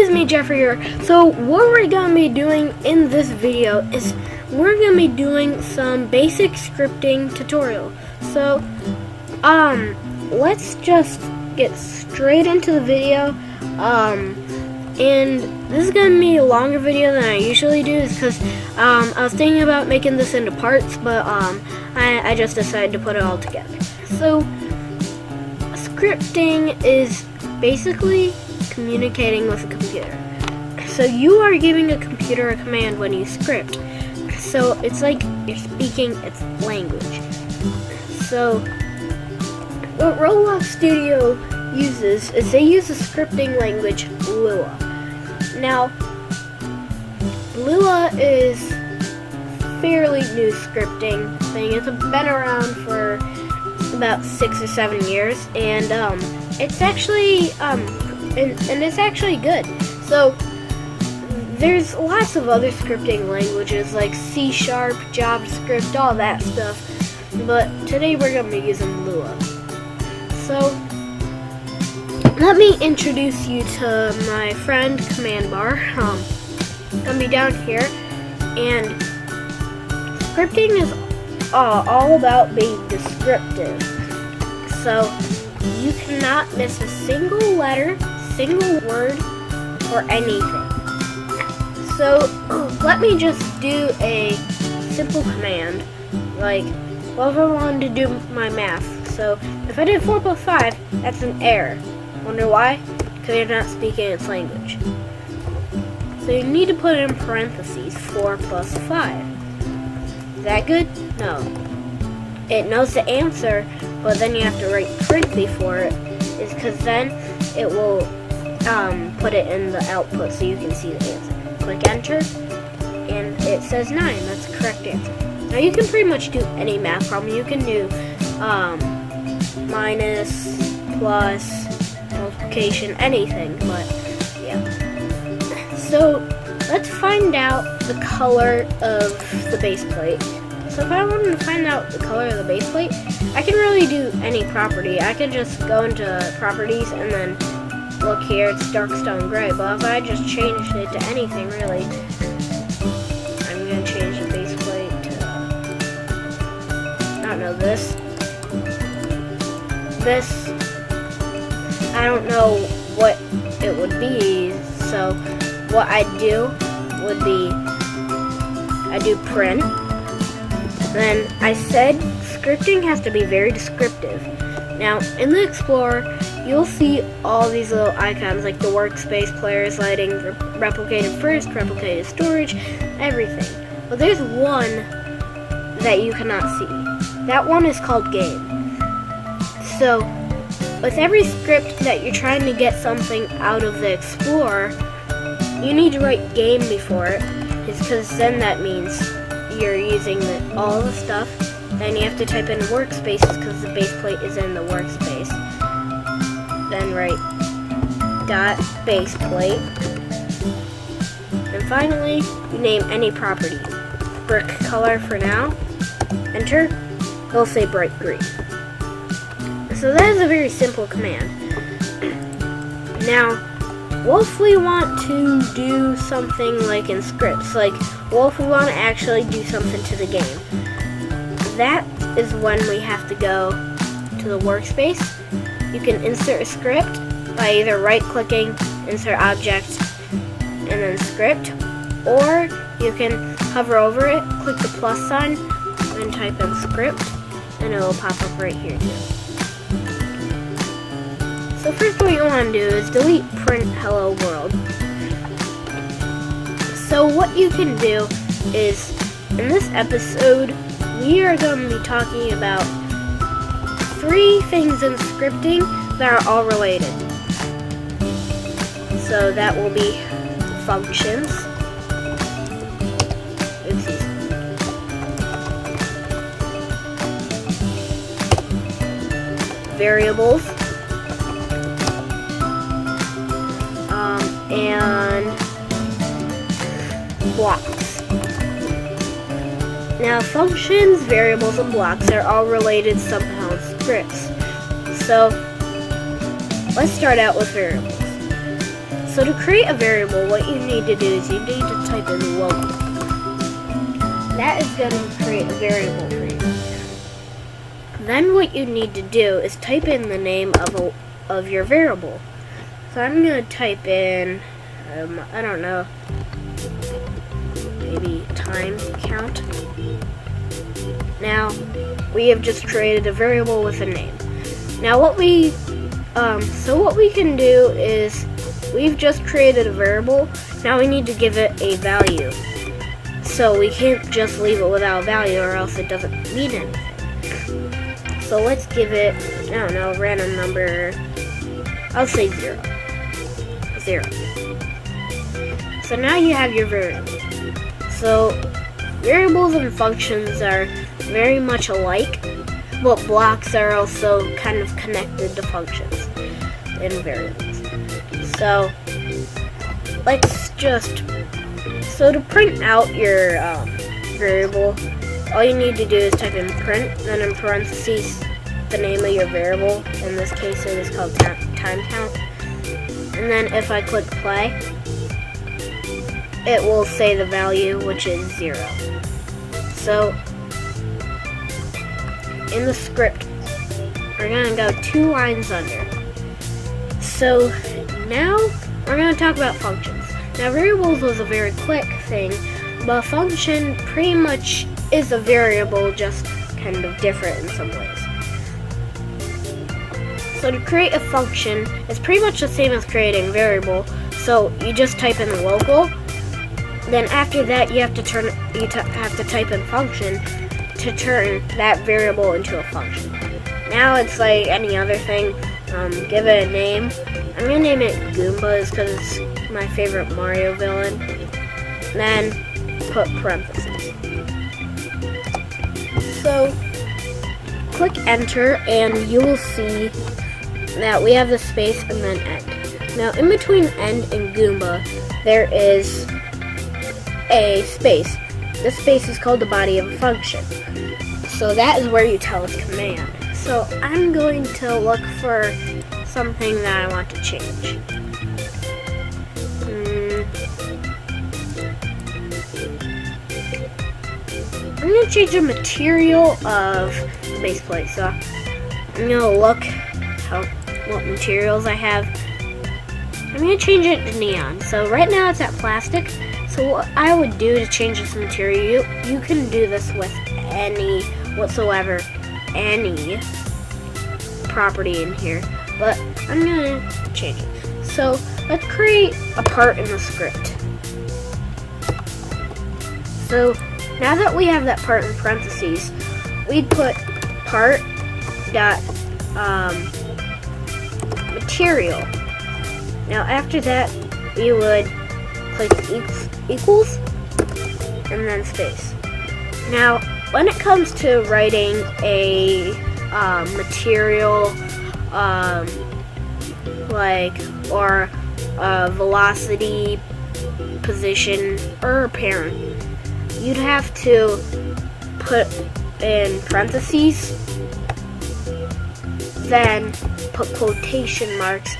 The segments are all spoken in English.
guys, me Jeffrey here. So what we're gonna be doing in this video is we're gonna be doing some basic scripting tutorial. So let's just get straight into the video. And this is gonna be a longer video than I usually do, because I was thinking about making this into parts, but I just decided to put it all together. So scripting is basically communicating with a computer. So you are giving a computer a command when you script. So it's like you're speaking its language. So what Roblox Studio uses is they use a scripting language, Lua. Now, Lua is fairly new scripting thing. It's been around for about 6 or 7 years, and it's actually and it's actually good. So there's lots of other scripting languages like C#, JavaScript, all that stuff. But today we're gonna be using Lua. So let me introduce you to my friend Command Bar. Gonna be down here, and scripting is all about being descriptive. So you cannot miss a single letter, single word, or anything. So let me just do a simple command, like, well, if I wanted to do my math. So if I did 4 plus 5, that's an error. Wonder why? Because you're not speaking its language. So you need to put in parentheses 4 plus 5. Is that good? No. It knows the answer, but then you have to write print before it, is because then it will put it in the output so you can see the answer. Click enter, and it says 9. That's the correct answer. Now you can pretty much do any math problem. You can do minus, plus, multiplication, anything, but yeah. So let's find out the color of the base plate. So if I wanted to find out the color of the base plate, I can really do any property. I can just go into properties and then look here, it's dark stone gray. But if I just changed it to anything really, I'm gonna change the base plate to, I don't know, this. I don't know what it would be, so what I do would be, I do print. Then I said scripting has to be very descriptive. Now in the Explorer, you'll see all these little icons like the workspace, players, lighting, replicated first, replicated storage, everything. But there's one that you cannot see. That one is called game. So with every script that you're trying to get something out of the Explorer, you need to write game before it, because then that means you're using all the stuff. Then you have to type in workspaces because the base plate is in the workspace. Then write dot base plate. And finally, you name any property. Brick color for now. Enter. It'll say bright green. So that is a very simple command. Now, what if we want to do something like in scripts? Like, what if we want to actually do something to the game? That is when we have to go to the workspace. You can insert a script by either right-clicking, insert object, and then script. Or you can hover over it, click the plus sign, and type in script, and it will pop up right here too. So first what you want to do is delete print hello world. So what you can do is, in this episode, we are going to be talking about 3 things in scripting that are all related. So that will be functions, oopsies, variables, and blocks. Now functions, variables, and blocks are all related somehow in scripts. So let's start out with variables. So So to create a variable, what you need to do is you need to type in local. That is going to create a variable for you. Then what you need to do is type in the name of your variable. So I'm going to type in, I don't know, maybe time count. Now, we have just created a variable with a name. Now what we can do is, we've just created a variable. Now we need to give it a value. So we can't just leave it without a value or else it doesn't mean anything. So let's give it, I don't know, a random number. I'll say 0. 0. So now you have your variable. So variables and functions are very much alike, but blocks are also kind of connected to functions and variables. So so to print out your variable, all you need to do is type in print, then in parentheses the name of your variable. In this case it is called time count. And then if I click play, it will say the value, which is 0. So in the script, we're going to go 2 lines under. So now we're going to talk about functions. Now variables was a very quick thing, but a function pretty much is a variable, just kind of different in some ways. So to create a function, it's pretty much the same as creating a variable. So you just type in local. Then after that, you have to type in function to turn that variable into a function. Now it's like any other thing. Give it a name. I'm gonna name it Goombas because it's my favorite Mario villain. Then put parentheses. So click enter and you will see that we have the space and then end. Now in between end and Goomba, there is a space. This space is called the body of a function. So that is where you tell its command. So I'm going to look for something that I want to change. I'm going to change the material of the base plate. So I'm going to look what materials I have. I'm going to change it to neon. So right now it's at plastic. So what I would do to change this material, you can do this with any property in here, but I'm gonna change it. So let's create a part in the script. So now that we have that part in parentheses, we'd put part dot material. Now after that, we would click equals and then space. Now when it comes to writing a material or velocity, position, or parent, you'd have to put in parentheses, then put quotation marks.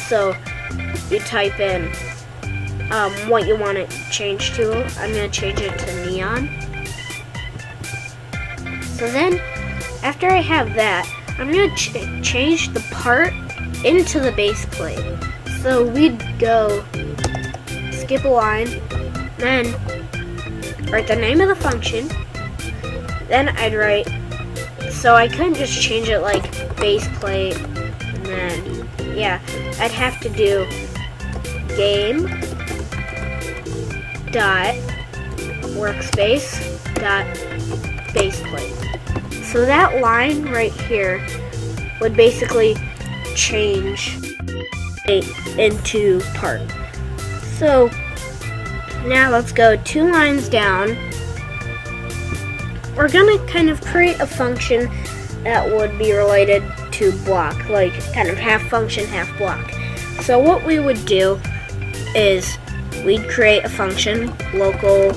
So you type in what you want it changed to. I'm going to change it to neon. So then, after I have that, I'm going to change the part into the base plate. So we'd go skip a line, then write the name of the function, then I'd write, so I couldn't just change it like base plate, and then, yeah, I'd have to do game dot workspace dot baseplate. So that line right here would basically change it into part. So now let's go 2 lines down. We're gonna kind of create a function that would be related to block, like kind of half function, half block. So what we would do is we'd create a function, local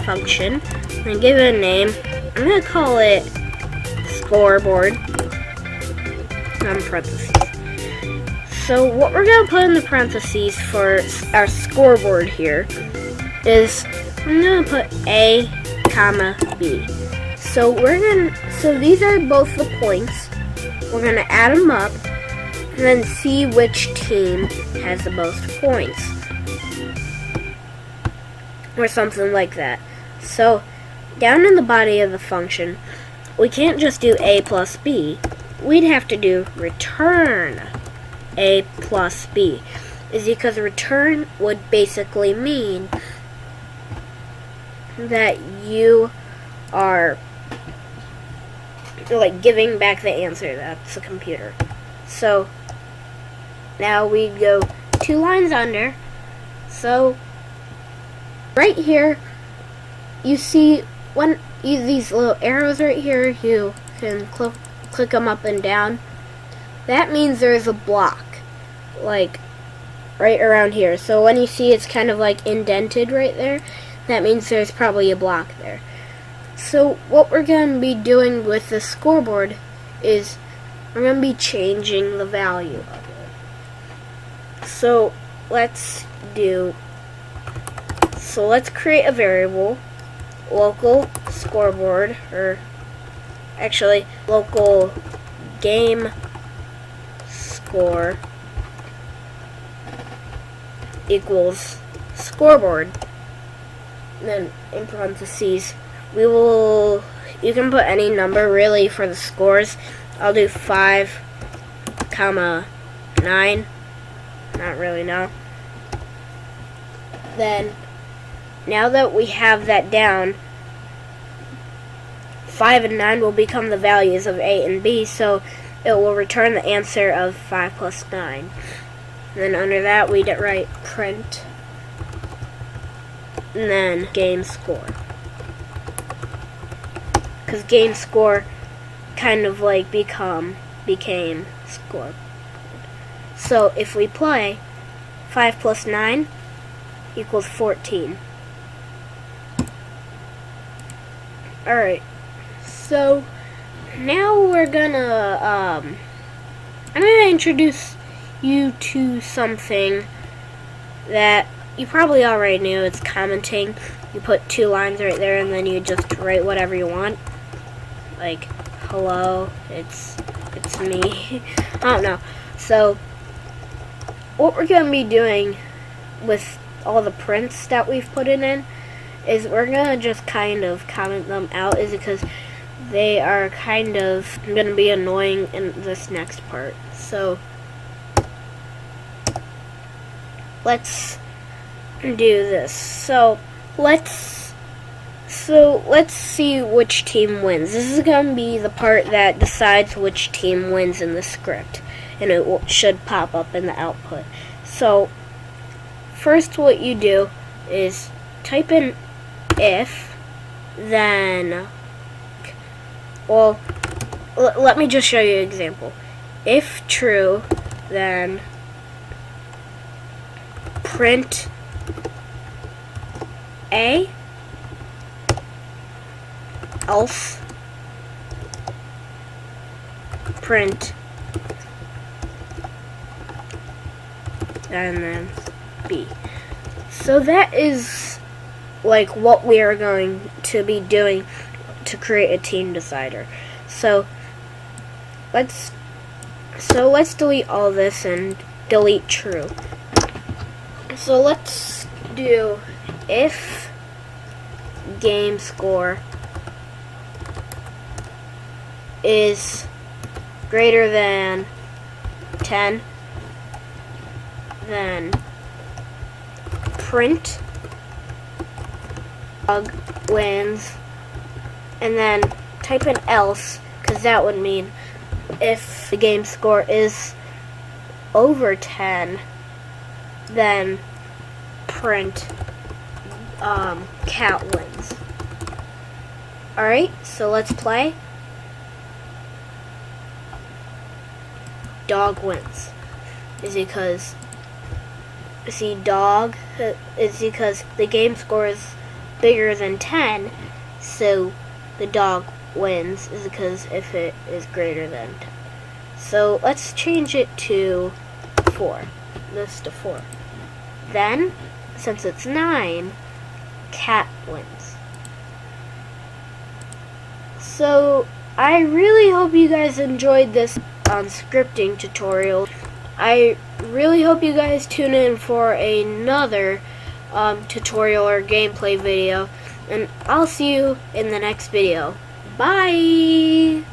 function, and give it a name. I'm going to call it scoreboard, parentheses. So what we're going to put in the parentheses for our scoreboard here is I'm going to put A, comma, B. So these are both the points. We're going to add them up and then see which team has the most points. Or something like that. So down in the body of the function, we can't just do A plus B. We'd have to do return A plus B. Is because return would basically mean that you are like giving back the answer. That's the computer. So now we go 2 lines under. So right here you see these little arrows right here. You can click them up and down. That means there's a block like right around here. So when you see it's kind of like indented right there, that means there's probably a block there. So what we're going to be doing with the scoreboard is we're going to be changing the value of it. So let's create a variable, local scoreboard, or actually local game score equals scoreboard. And then in parentheses, you can put any number really for the scores. I'll do 5, 9. Not really, no. Then, now that we have that down, 5 and 9 will become the values of A and B, so it will return the answer of 5 plus 9. And then under that, we'd write print, and then game score. Because game score kind of like became score. So if we play, 5 plus 9 equals 14. Alright, so now we're gonna I'm gonna introduce you to something that you probably already knew. It's commenting. You put 2 lines right there and then you just write whatever you want. Like, hello, it's me. I don't know. So what we're going to be doing with all the prints that we've put in is we're going to just kind of comment them out, is because they are kind of going to be annoying in this next part. So let's do this. So let's see which team wins. This is going to be the part that decides which team wins in the script, and it should pop up in the output. So first what you do is type in if, then, well, let me just show you an example. If true, then print A, else print, and then B. So that is like what we are going to be doing to create a team decider. So let's delete all this and delete true. So let's do if game score is greater than 10, then print dog wins, and then type in else, because that would mean if the game score is over 10, then print cat wins. Alright, so let's play. Dog wins. Is because, see, dog is because the game score is bigger than 10, so the dog wins is because if it is greater than 10. So let's change it to 4. This to 4. Then, since it's 9, cat wins. So, I really hope you guys enjoyed this scripting tutorial. I really hope you guys tune in for another tutorial or gameplay video, and I'll see you in the next video. Bye!